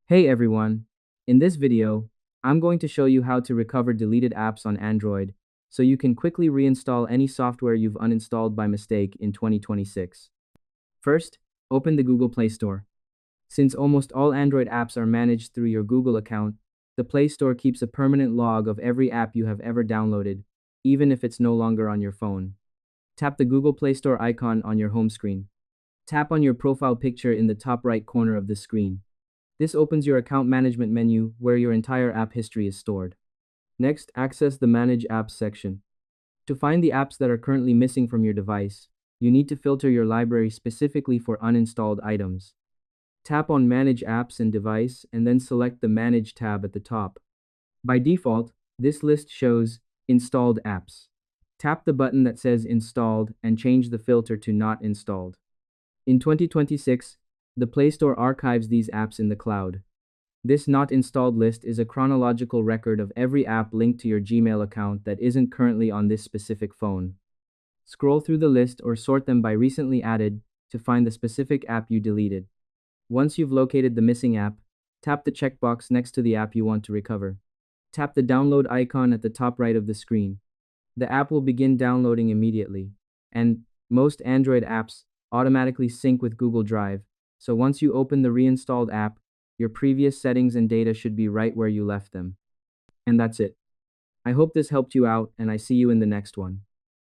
Hey everyone! In this video, I'm going to show you how to recover deleted apps on Android so you can quickly reinstall any software you've uninstalled by mistake in 2026. First, open the Google Play Store. Since almost all Android apps are managed through your Google account, the Play Store keeps a permanent log of every app you have ever downloaded, even if it's no longer on your phone. Tap the Google Play Store icon on your home screen. Tap on your profile picture in the top right corner of the screen. This opens your account management menu where your entire app history is stored. Next, access the Manage Apps section. To find the apps that are currently missing from your device, you need to filter your library specifically for uninstalled items. Tap on Manage Apps and Device and then select the Manage tab at the top. By default, this list shows Installed Apps. Tap the button that says Installed and change the filter to Not Installed. In 2026, the Play Store archives these apps in the cloud. This not installed list is a chronological record of every app linked to your Gmail account that isn't currently on this specific phone. Scroll through the list or sort them by recently added to find the specific app you deleted. Once you've located the missing app, tap the checkbox next to the app you want to recover. Tap the download icon at the top right of the screen. The app will begin downloading immediately, and most Android apps automatically sync with Google Drive, so once you open the reinstalled app, your previous settings and data should be right where you left them. And that's it. I hope this helped you out, and I see you in the next one.